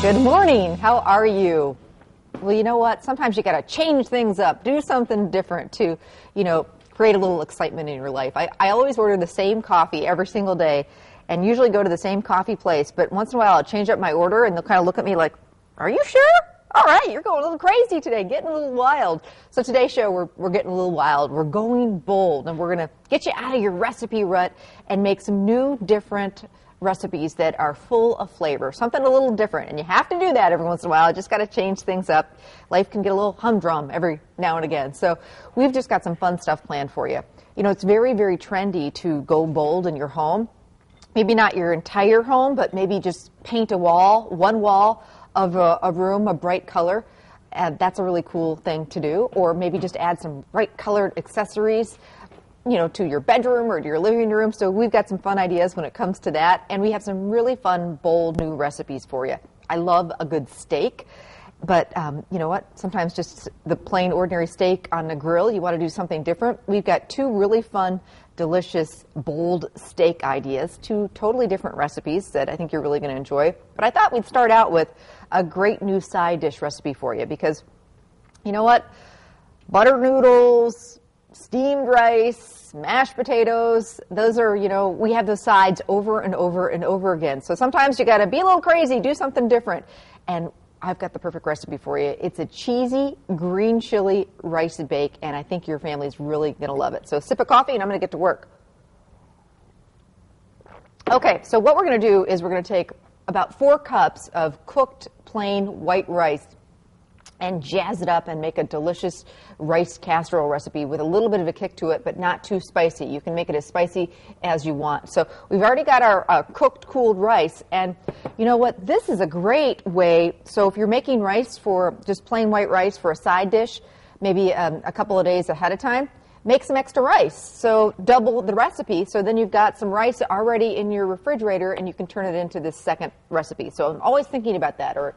Good morning. How are you? Well, you know what? Sometimes you got to change things up, do something different to, create a little excitement in your life. I always order the same coffee every single day and usually go to the same coffee place, but once in a while I'll change up my order and they'll kind of look at me like, are you sure? All right, you're going a little crazy today, getting a little wild. So today's show, we're getting a little wild. We're going bold, and we're going to get you out of your recipe rut and make some new, different recipes that are full of flavor, something a little different. And you have to do that every once in a while. You just got to change things up. Life can get a little humdrum every now and again. So we've just got some fun stuff planned for you. It's very, very trendy to go bold in your home. Maybe not your entire home, but maybe just paint one wall of a room a bright color. That's a really cool thing to do. Or maybe just add some bright colored accessories to your bedroom or to your living room. So we've got some fun ideas when it comes to that. And we have some really fun, bold new recipes for you. I love a good steak. But you know what? Sometimes just the plain, ordinary steak on the grill, you want to do something different. We've got two really fun, delicious, bold steak ideas, two totally different recipes that I think you're really going to enjoy. But I thought we'd start out with a great new side dish recipe for you because, you know what? Butter noodles, steamed rice, mashed potatoes, those are, we have those sides over and over and over again. So sometimes you got to be a little crazy, do something different. And I've got the perfect recipe for you. It's a cheesy green chili rice and bake, and I think your family's really going to love it. So sip of coffee, and I'm going to get to work. Okay, so what we're going to do is we're going to take about 4 cups of cooked plain white rice and jazz it up and make a delicious rice casserole recipe with a little bit of a kick to it, but not too spicy. You can make it as spicy as you want. So we've already got our cooked, cooled rice, and you know what? This is a great way. So if you're making rice for just plain white rice for a side dish, maybe a couple of days ahead of time, make some extra rice. So double the recipe. So then you've got some rice already in your refrigerator, and you can turn it into this second recipe. So I'm always thinking about that, or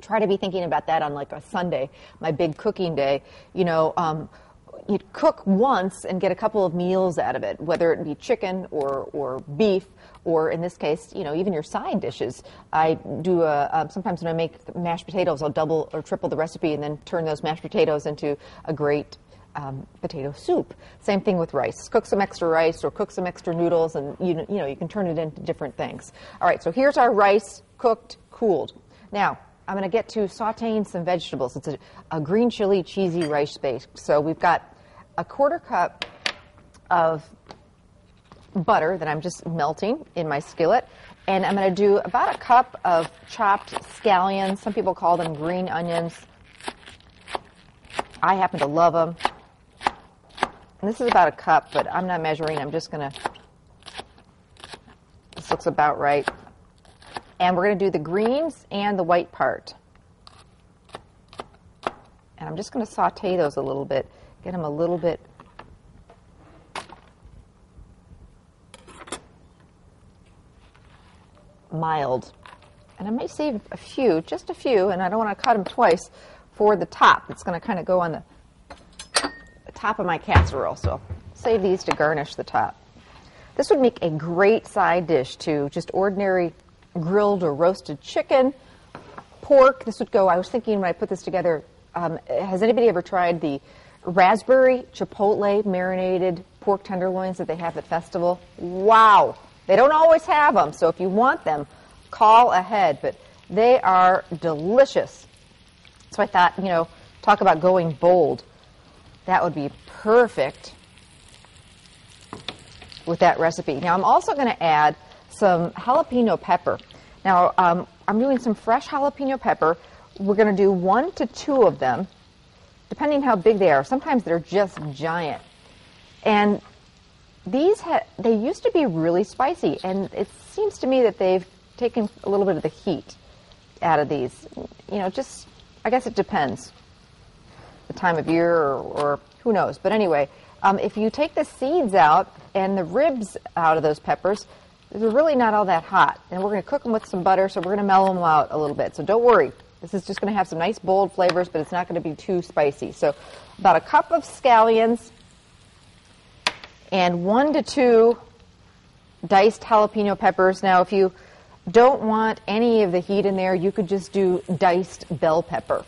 try to be thinking about that on like a Sunday, my big cooking day. You'd cook once and get a couple of meals out of it, whether it be chicken or beef, or in this case, even your side dishes. I do sometimes when I make mashed potatoes, I'll double or triple the recipe and then turn those mashed potatoes into a great potato soup. Same thing with rice. Cook some extra rice or cook some extra noodles, and you can turn it into different things. All right, so here's our rice, cooked, cooled. Now, I'm going to get to sauteing some vegetables. It's a green chili cheesy rice bake. So we've got a 1/4 cup of butter that I'm just melting in my skillet. And I'm going to do about a cup of chopped scallions. Some people call them green onions. I happen to love them. And this is about a cup, but I'm not measuring. I'm just going to, this looks about right. And we're going to do the greens and the white part. And I'm just going to saute those a little bit, get them a little bit mild. And I may save just a few, and I don't want to cut them twice, for the top. It's going to kind of go on the top of my casserole, so save these to garnish the top. This would make a great side dish to just ordinary grilled or roasted chicken, pork. This would go, I was thinking when I put this together, has anybody ever tried the raspberry chipotle marinated pork tenderloins that they have at Festival? Wow! They don't always have them, so if you want them, call ahead, but they are delicious. So I thought, talk about going bold. That would be perfect with that recipe. Now, I'm also going to add some jalapeno pepper. Now, I'm doing some fresh jalapeno pepper. We're going to do 1 to 2 of them, depending how big they are. Sometimes they're just giant. And these, they used to be really spicy, and it seems to me that they've taken a little bit of the heat out of these. Just, I guess it depends, the time of year or who knows. But anyway, if you take the seeds out and the ribs out of those peppers, they're really not all that hot. And we're going to cook them with some butter, so we're going to mellow them out a little bit. So don't worry. This is just going to have some nice, bold flavors, but it's not going to be too spicy. So about a cup of scallions and 1 to 2 diced jalapeno peppers. Now, if you don't want any of the heat in there, you could just do diced bell pepper.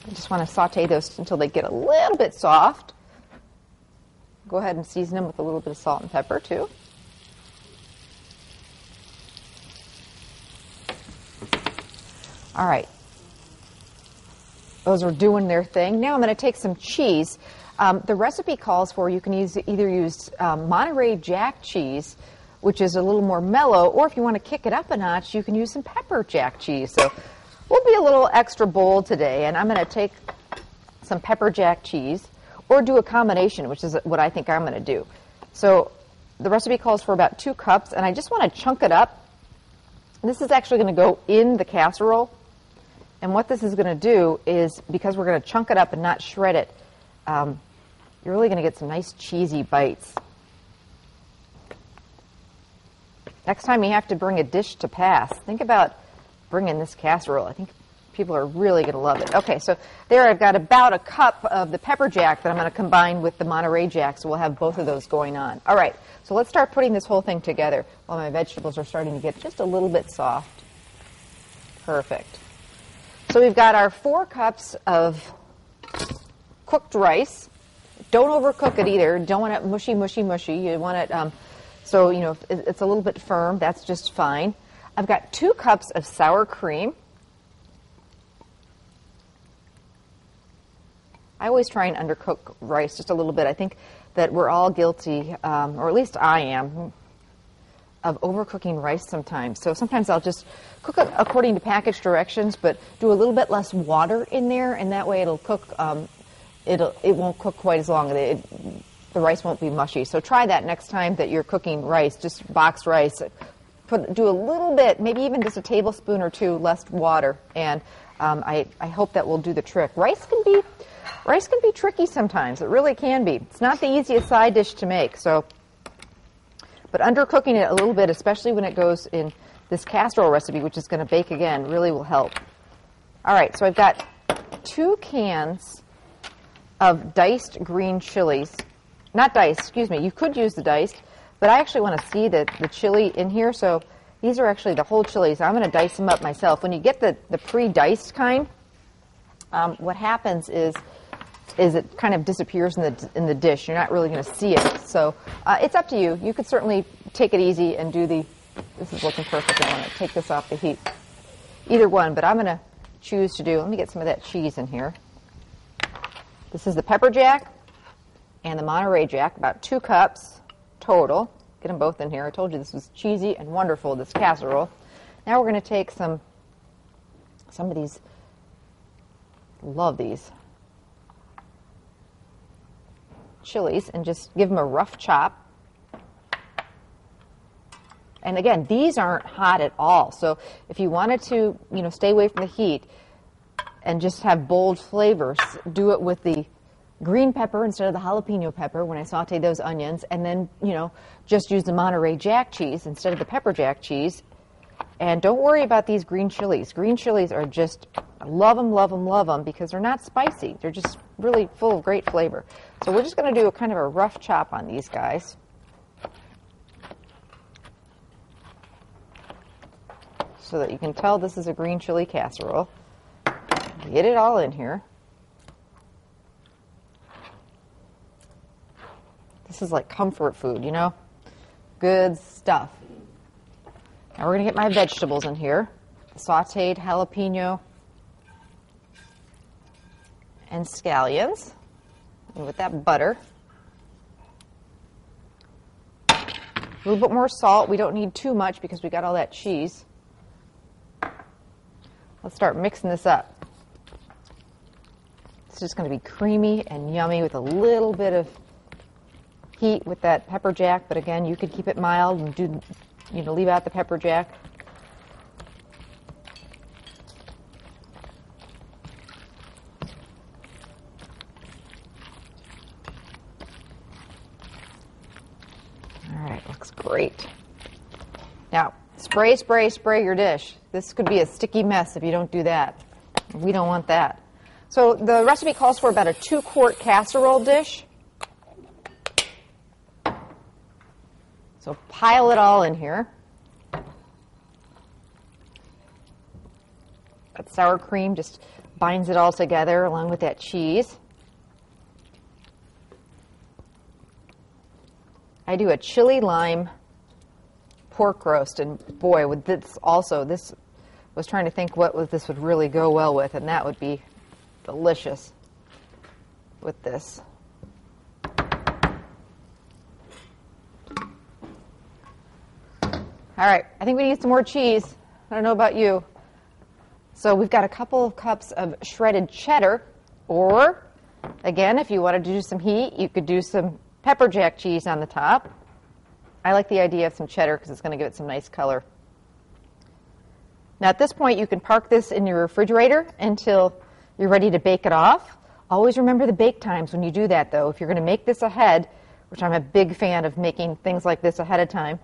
I just want to saute those until they get a little bit soft. Go ahead and season them with a little bit of salt and pepper too. All right. Those are doing their thing. Now I'm going to take some cheese. The recipe calls for you can either use Monterey Jack cheese, which is a little more mellow, or if you want to kick it up a notch, you can use some pepper jack cheese. So we'll be a little extra bold today, and I'm going to take some pepper jack cheese, or do a combination, which is what I think I'm going to do. So the recipe calls for about 2 cups, and I just want to chunk it up. This is actually going to go in the casserole. And what this is going to do is, because we're going to chunk it up and not shred it, you're really going to get some nice cheesy bites. Next time you have to bring a dish to pass, think about bringing this casserole. I think people are really going to love it. Okay, so there I've got about a cup of the pepper jack that I'm going to combine with the Monterey Jack, so we'll have both of those going on. All right, so let's start putting this whole thing together while my vegetables are starting to get just a little bit soft. Perfect. So we've got our 4 cups of cooked rice. Don't overcook it either. Don't want it mushy, mushy, mushy. You want it so, you know, if it's a little bit firm. That's just fine. I've got 2 cups of sour cream. I always try and undercook rice just a little bit. I think that we're all guilty, or at least I am, of overcooking rice sometimes. So sometimes I'll just cook it according to package directions, but do a little bit less water in there, and that way it'll cook. It won't cook quite as long. The rice won't be mushy. So try that next time that you're cooking rice, just boxed rice. Do a little bit, maybe even just a tablespoon or 2 less water, and I hope that will do the trick. Rice can be tricky sometimes. It really can be. It's not the easiest side dish to make. So, but undercooking it a little bit, especially when it goes in this casserole recipe, which is going to bake again, really will help. All right, so I've got 2 cans of diced green chilies. Not diced, excuse me. You could use the diced, but I actually want to see the chili in here, so these are actually the whole chilies. I'm going to dice them up myself. When you get the pre-diced kind, what happens is it kind of disappears in the dish. You're not really going to see it. So it's up to you. You could certainly take it easy and do this is looking perfect. I want to take this off the heat. Either one, but I'm going to choose to do, let me get some of that cheese in here. This is the pepper jack and the Monterey Jack, about 2 cups total. Get them both in here. I told you this was cheesy and wonderful, this casserole. Now we're going to take some of these, love these, chilies, and just give them a rough chop. And again, these aren't hot at all. So if you wanted to, you know, stay away from the heat and just have bold flavors, do it with the green pepper instead of the jalapeno pepper when I saute those onions, and then, you know, just use the Monterey Jack cheese instead of the pepper jack cheese. And don't worry about these green chilies. Green chilies are just, I love them, love them, love them, because they're not spicy. They're just really full of great flavor. So we're just going to do a kind of a rough chop on these guys. So that you can tell this is a green chili casserole. Get it all in here. This is like comfort food, you know? Good stuff. Now we're going to get my vegetables in here. Sauteed jalapeno and scallions. And with that butter. A little bit more salt. We don't need too much because we got all that cheese. Let's start mixing this up. It's just going to be creamy and yummy with a little bit of heat with that pepper jack, but again, you could keep it mild and do, you know, leave out the pepper jack. All right, looks great. Now, spray, spray, spray your dish. This could be a sticky mess if you don't do that. We don't want that. So the recipe calls for about a 2-quart casserole dish. So pile it all in here. That sour cream just binds it all together along with that cheese. I do a chili lime pork roast, and boy, with this also, this was trying to think what this would really go well with, and that would be delicious with this. All right, I think we need some more cheese. I don't know about you. So we've got a couple of cups of shredded cheddar, or again, if you wanted to do some heat, you could do some pepper jack cheese on the top. I like the idea of some cheddar because it's going to give it some nice color. Now at this point, you can park this in your refrigerator until you're ready to bake it off. Always remember the bake times when you do that, though. If you're going to make this ahead, which I'm a big fan of making things like this ahead of time,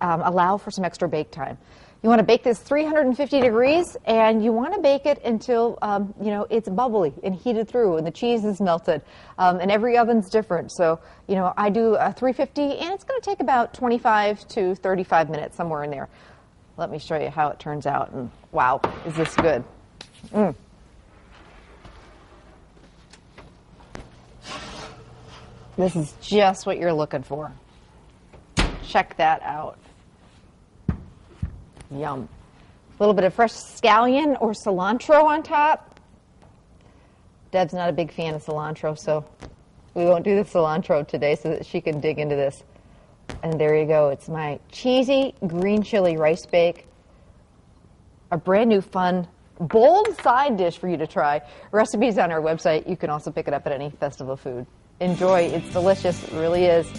allow for some extra bake time. You want to bake this 350 degrees, and you want to bake it until it's bubbly and heated through, and the cheese is melted. And every oven's different, so I do a 350, and it's going to take about 25 to 35 minutes, somewhere in there. Let me show you how it turns out. And wow, is this good? This is just what you're looking for. Check that out. Yum. A little bit of fresh scallion or cilantro on top. Deb's not a big fan of cilantro, so we won't do the cilantro today so that she can dig into this. And there you go. It's my cheesy green chili rice bake. A brand new fun, bold side dish for you to try. Recipes on our website. You can also pick it up at any festival food. Enjoy. It's delicious. It really is.